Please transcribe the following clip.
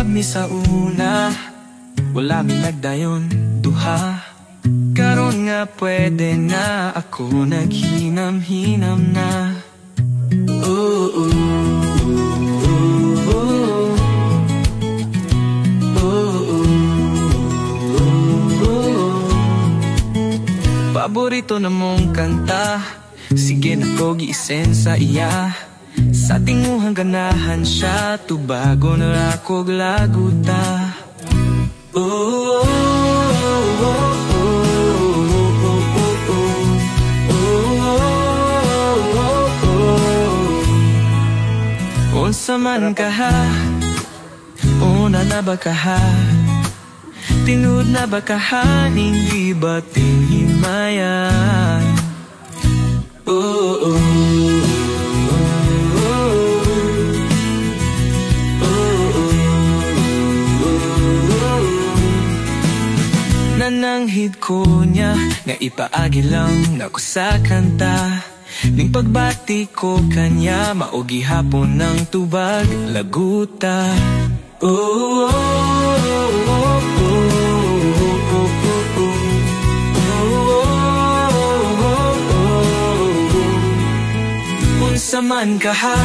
mi sa una, wala mi nagdayon duha. Karon nga pwede na ako naghinam-hinam na. Oh, oh, oh, oh. Paborito na mong kanta, sige na ko giisen sa iya. Sa tinguhang ganahan siya, tubago na ako glaguta. Oh, oh, oh, oh, oh, oh, oh. Unsa man ka ha, una na ba ka ha? Tinud na ba ka ha, hindi ba tinhimayan? Oh, oh, nananghid ko niya, nga ipaagi lang ako sa kanta. Ning pagbati ko kanya, maugi hapon ng tubag, laguta. Oh, oh, oh, oh, oh. Unsa man ka ha,